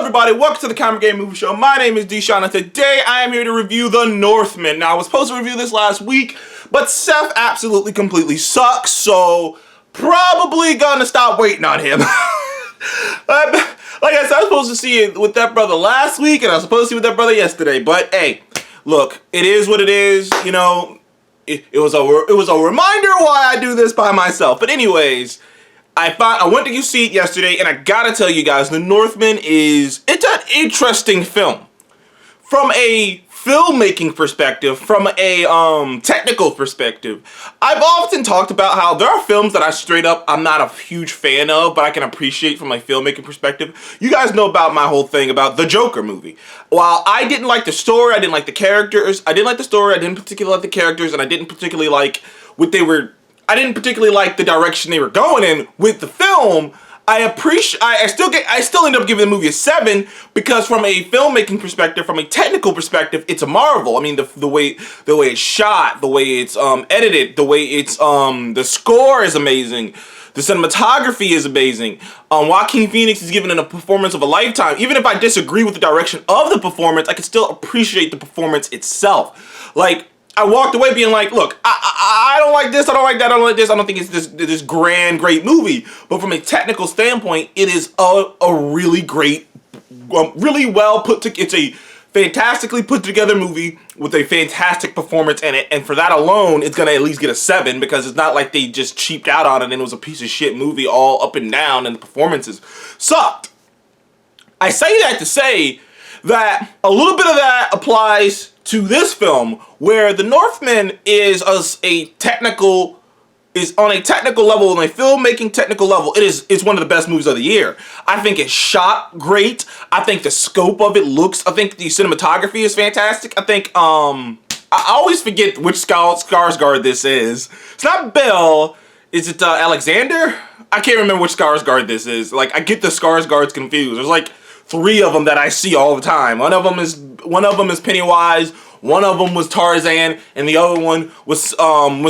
everybody, welcome to the Comic Game Movie Show. My name is Deshaun, and today I am here to review The Northman. Now, I was supposed to review this last week, but Seth absolutely completely sucks, so probably gonna stop waiting on him. Like I said, I was supposed to see it with that brother last week, and I was supposed to see it with that brother yesterday, but hey, look, it is what it is, you know, it was a reminder why I do this by myself. But anyways, I went to see it yesterday, and I gotta tell you guys, The Northman it's an interesting film. From a filmmaking perspective, from a technical perspective, I've often talked about how there are films that I'm not a huge fan of, but I can appreciate from a filmmaking perspective. You guys know about my whole thing about the Joker movie. While I didn't like the story, I didn't like the characters, I didn't particularly like the characters, and I didn't particularly like I didn't particularly like the direction they were going in with the film. I still end up giving the movie a 7 because from a filmmaking perspective, from a technical perspective, it's a marvel. I mean, the way it's shot, the way it's edited, the way it's the score is amazing. The cinematography is amazing. Joaquin Phoenix is given a performance of a lifetime. Even if I disagree with the direction of the performance, I can still appreciate the performance itself. Like, I walked away being like, look, I don't like this, I don't like that, I don't like this, I don't think it's this grand, great movie. But from a technical standpoint, it is a really great, really well put together, it's a fantastically put together movie with a fantastic performance in it. And for that alone, it's going to at least get a 7 because it's not like they just cheaped out on it and it was a piece of shit movie all up and down and the performances sucked. I say that to say that a little bit of that applies to this film, where The Northman is on a technical level, on a filmmaking technical level. It's one of the best movies of the year. I think it's shot great. I think the scope of it I think the cinematography is fantastic. I think I always forget which Skarsgard this is. It's not Bill. Is it Alexander? I can't remember which Skarsgard this is. Like, I get the Skarsgards confused. There's like 3 of them that I see all the time. One of them is Pennywise, one of them was Tarzan, and the other one was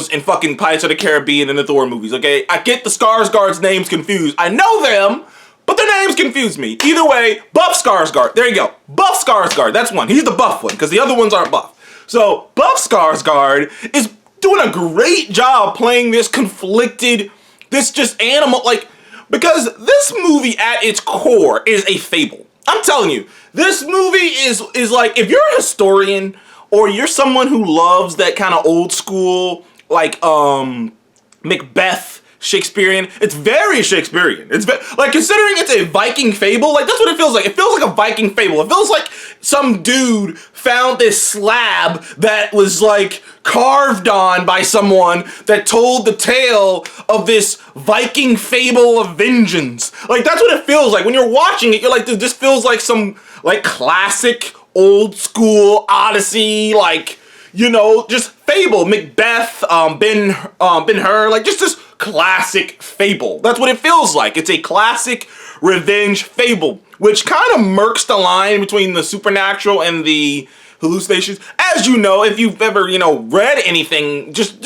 in fucking Pirates of the Caribbean and the Thor movies, okay? I get the Skarsgard's names confused. I know them, but their names confuse me. Either way, Buff Skarsgard. There you go. Buff Skarsgard. That's one. He's the buff one, because the other ones aren't buff. So, Buff Skarsgard is doing a great job playing this conflicted, this just animal, like, because this movie at its core is a fable. I'm telling you, this movie is like, if you're a historian or you're someone who loves that kind of old school, like, Macbeth Shakespearean, it's very Shakespearean. Like, considering it's a Viking fable, like, that's what it feels like. It feels like a Viking fable. It feels like some dude found this slab that was, like, carved on by someone that told the tale of this Viking fable of vengeance. Like, that's what it feels like. When you're watching it, you're like, dude, this feels like some, like, classic, old school Odyssey, like, you know, just fable. Macbeth, Ben-Hur, like, just this classic fable. That's what it feels like. It's a classic revenge fable, which kind of murks the line between the supernatural and the hallucinations. As you know, if you've ever, you know, read anything, just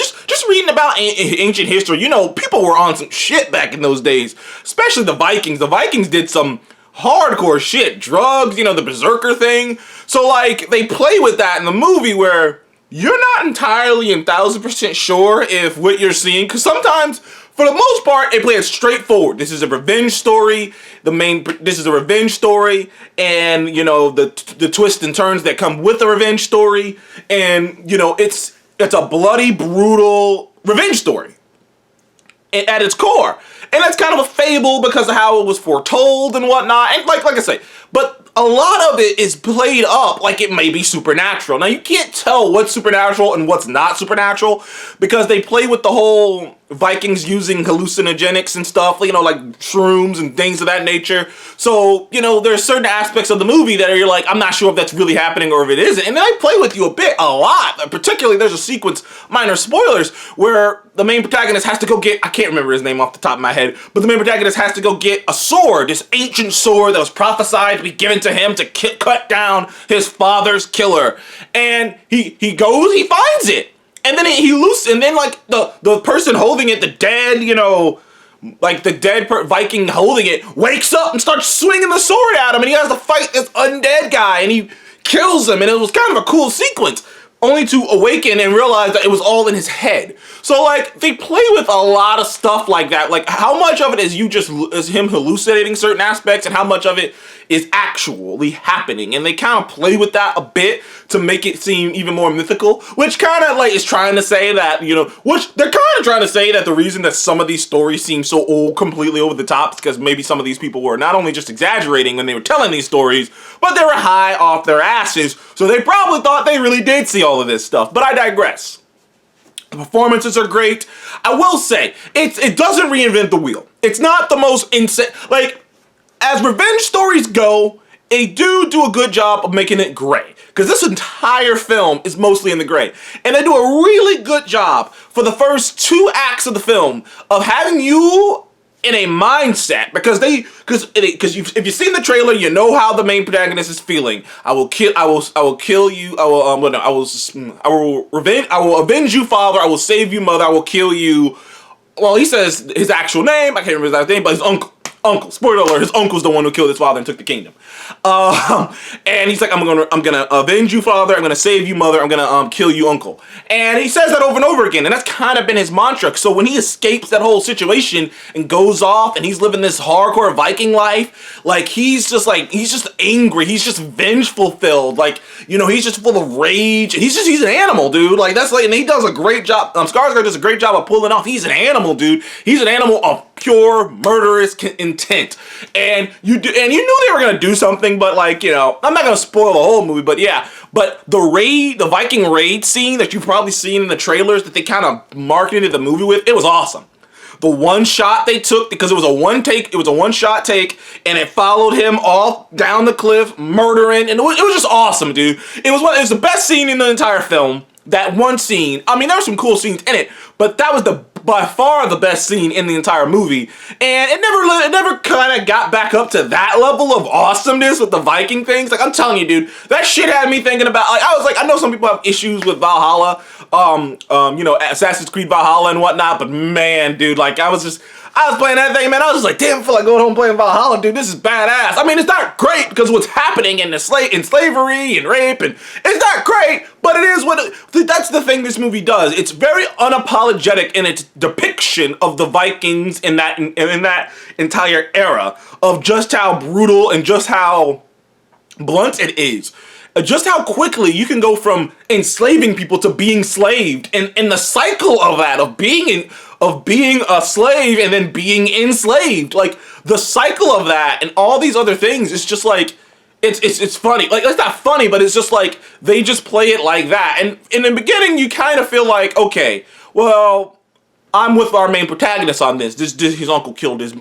reading about ancient history, you know, people were on some shit back in those days, especially the Vikings. The Vikings did some hardcore shit, drugs, you know, the berserker thing. So, like, they play with that in the movie where you're not entirely 1000% sure if what you're seeing, because sometimes, for the most part, they play it straightforward. This is a revenge story. This is a revenge story, and, you know, the twists and turns that come with the revenge story, and, you know, it's a bloody, brutal revenge story at its core. And that's kind of a fable because of how it was foretold and whatnot. And like I say, but a lot of it is played up like it may be supernatural. Now, you can't tell what's supernatural and what's not supernatural because they play with the whole Vikings using hallucinogenics and stuff, you know, like shrooms and things of that nature. So, you know, there's certain aspects of the movie that you're like, I'm not sure if that's really happening or if it isn't. And they play with you a lot. Particularly, there's a sequence, minor spoilers, where the main protagonist has to go get, I can't remember his name off the top of my head, but the main protagonist has to go get a sword, this ancient sword that was prophesied to be given to him to cut down his father's killer. And he goes, he finds it. And then and then like the person holding it, the dead, you know, like the dead Viking holding it wakes up and starts swinging the sword at him, and he has to fight this undead guy, and he kills him, and it was kind of a cool sequence. Only to awaken and realize that it was all in his head. So like they play with a lot of stuff like that. Like how much of it is him hallucinating certain aspects, and how much of it is actually happening. And they kind of play with that a bit to make it seem even more mythical, which kind of like is trying to say that, you know, which they're kind of trying to say that the reason that some of these stories seem so old, completely over the top, is because maybe some of these people were not only just exaggerating when they were telling these stories, but they were high off their asses, so they probably thought they really did see all of this stuff. But I digress. The performances are great. I will say, it doesn't reinvent the wheel. It's not the most insane, like, as revenge stories go, they do a good job of making it gray. Because this entire film is mostly in the gray. And they do a really good job for the first 2 acts of the film of having you in a mindset, because if you've seen the trailer, you know how the main protagonist is feeling. I will kill you. I will avenge you, father. I will save you, mother. I will kill you. Well, he says his actual name. I can't remember his last name, but his uncle. Spoiler alert, his uncle's the one who killed his father and took the kingdom. And he's like, I'm gonna avenge you, father. I'm gonna save you, mother. I'm gonna kill you, uncle. And he says that over and over again, and that's kind of been his mantra. So when he escapes that whole situation and goes off and he's living this hardcore Viking life, like he's just angry. He's just vengeful filled. Like, you know, he's just full of rage. He's an animal, dude. Like that's like, and he does a great job. Skarsgård does a great job of pulling off. He's an animal, dude. He's an animal of pure murderous intent, and you knew they were gonna do something, but like, you know, I'm not gonna spoil the whole movie, but yeah, but the Viking raid scene that you've probably seen in the trailers that they kind of marketed the movie with, it was awesome. The one shot they took, because it was a one shot take, and it followed him all down the cliff, murdering, and it was just awesome, dude. It was the best scene in the entire film. That one scene, I mean, there were some cool scenes in it, but that was by far the best scene in the entire movie, and it never kind of got back up to that level of awesomeness with the Viking things. Like, I'm telling you, dude, that shit had me thinking about, like, I know some people have issues with Valhalla, you know, Assassin's Creed Valhalla and whatnot, but man, dude, like, I was playing that thing, man. I was just like, damn, I feel like going home and playing Valhalla, dude. This is badass. I mean, it's not great because what's happening in slavery and rape, and it's not great, but it is that's the thing this movie does. It's very unapologetic in its depiction of the Vikings in that entire era of just how brutal and just how blunt it is. Just how quickly you can go from enslaving people to being slaved, and the cycle of that, of being a slave and then being enslaved, like the cycle of that and all these other things, is just like, it's funny. Like, it's not funny, but it's just like they just play it like that. And in the beginning, you kind of feel like, okay, well, I'm with our main protagonist on this. His uncle killed his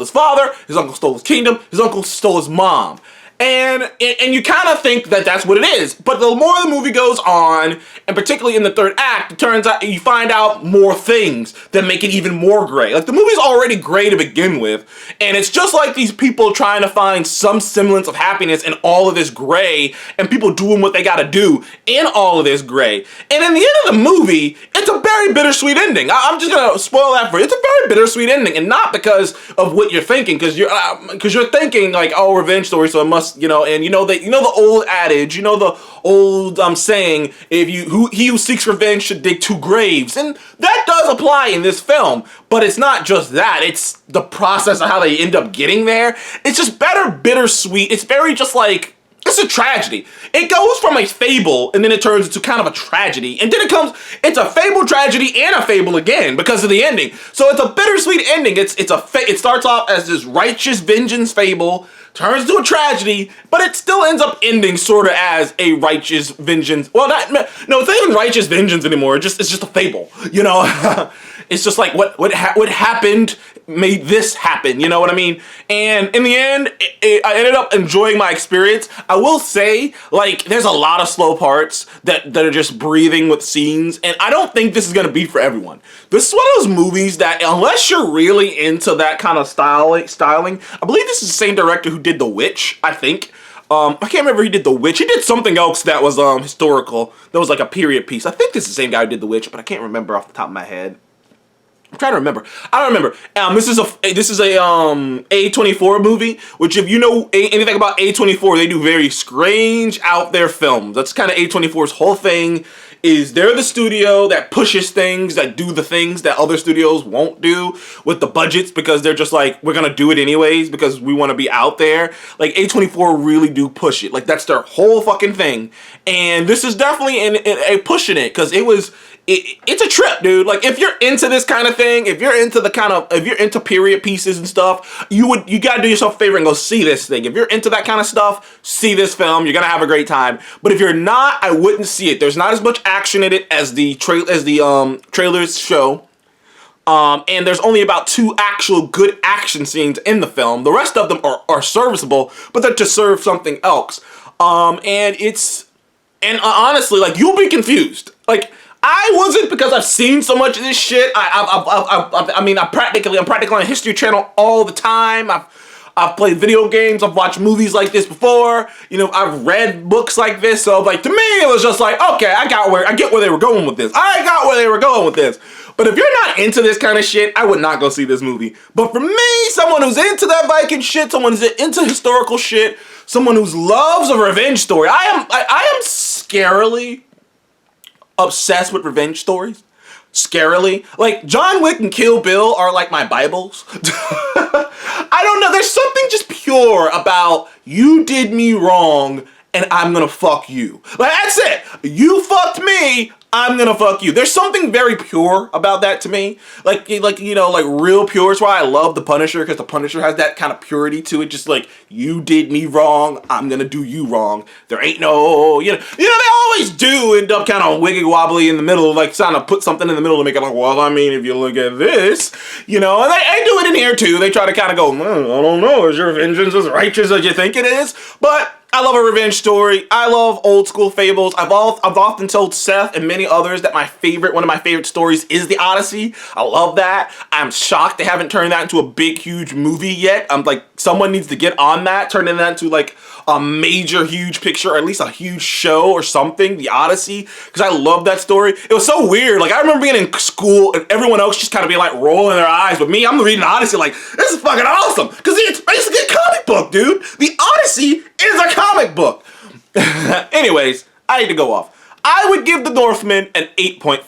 father. His uncle stole his kingdom. His uncle stole his mom. And you kind of think that that's what it is. But the more the movie goes on, and particularly in the third act, it turns out you find out more things that make it even more gray. Like, the movie's already gray to begin with, and it's just like these people trying to find some semblance of happiness in all of this gray, and people doing what they gotta do in all of this gray. And in the end of the movie, it's a very bittersweet ending. I'm just gonna spoil that for you. It's a very bittersweet ending, and not because of what you're thinking, because you're thinking like, oh, revenge story, so it must, you know, and you know the old adage, you know the old saying, he who seeks revenge should dig 2 graves, and that does apply in this film. But it's not just that; it's the process of how they end up getting there. It's just better bittersweet. It's very just like, it's a tragedy. It goes from a fable, and then it turns into kind of a tragedy, and then it's a fable tragedy and a fable again because of the ending. So it's a bittersweet ending. It starts off as this righteous vengeance fable, turns into a tragedy, but it still ends up ending sort of as a righteous vengeance. Well, it's not even righteous vengeance anymore. It's just a fable, you know. It's just like what happened made this happen, you know what I mean? And in the end, I ended up enjoying my experience. I will say, like, there's a lot of slow parts that are just breathing with scenes, and I don't think this is gonna be for everyone. This is one of those movies that, unless you're really into that kind of styling, I believe this is the same director who did The Witch, I think. I can't remember if he did The Witch. He did something else that was historical. That was like a period piece. I think this is the same guy who did The Witch, but I can't remember off the top of my head. I'm trying to remember. I don't remember. This is a A24 movie, which if you know anything about A24, they do very strange, out there films. That's kind of A24's whole thing. Is they're the studio that pushes things, that do the things that other studios won't do with the budgets, because they're just like, we're gonna do it anyways because we want to be out there. Like A24 really do push it. Like that's their whole fucking thing. And this is definitely a pushing it, because it's a trip, dude. Like if you're into this kind of thing, if you're into period pieces and stuff, you gotta do yourself a favor and go see this thing. If you're into that kind of stuff, see this film. You're gonna have a great time. But if you're not, I wouldn't see it. There's not as much action in it as the trailers show. And there's only about 2 actual good action scenes in the film. The rest of them are serviceable, but they're to serve something else. And honestly, like, you'll be confused. Like, I wasn't, because I've seen so much of this shit. I'm practically on a History Channel all the time. I've played video games. I've watched movies like this before. You know, I've read books like this. So, like, to me, it was just like, okay, I get where they were going with this. But if you're not into this kind of shit, I would not go see this movie. But for me, someone who's into that Viking shit, someone who's into historical shit, someone who loves a revenge story, I am scarily obsessed with revenge stories. Scarily. Like, John Wick and Kill Bill are like my Bibles. I don't know, there's something just pure about, you did me wrong and I'm gonna fuck you. Like, that's it. You fucked me, I'm gonna fuck you. There's something very pure about that to me. Like real pure. It's why I love The Punisher, because The Punisher has that kind of purity to it. Just like, you did me wrong, I'm gonna do you wrong. There ain't no, they always do end up kind of wiggly wobbly in the middle, like trying to put something in the middle to make it like, well, I mean, if you look at this, and they do it in here too. They try to kind of go, I don't know, is your vengeance as righteous as you think it is? But I love a revenge story. I love old school fables. I've often told Seth and many others that one of my favorite stories is The Odyssey. I love that. I'm shocked they haven't turned that into a big, huge movie yet. I'm like, someone needs to get on that, turning that into like a major, huge picture, or at least a huge show or something, The Odyssey, because I love that story. It was so weird. Like, I remember being in school and everyone else just kind of being like rolling their eyes, but me, I'm reading The Odyssey like, this is fucking awesome, because it's basically a comic book, dude. The Odyssey is a comic book. Anyways, I need to go off. I would give The Northman an 8.5.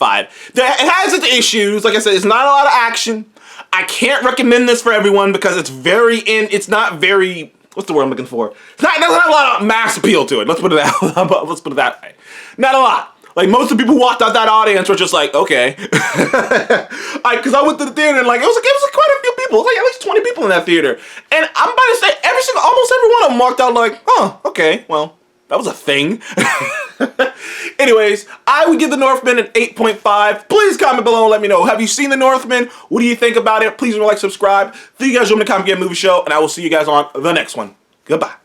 It has its issues. Like I said, it's not a lot of action. I can't recommend this for everyone because it's not very, what's the word I'm looking for? There's not a lot of mass appeal to it. Let's put it that way. Not a lot. Like, most of the people who walked out that audience were just like, okay. Because I went to the theater and like, it was quite a few people. It was like at least 20 people in that theater. And I'm about to say, almost every one of them walked out like, oh, okay, well, that was a thing. Anyways, I would give The Northman an 8.5. Please comment below and let me know. Have you seen The Northman? What do you think about it? Please like, subscribe. Thank you guys for joining the Comic Game Movie Show, and I will see you guys on the next one. Goodbye.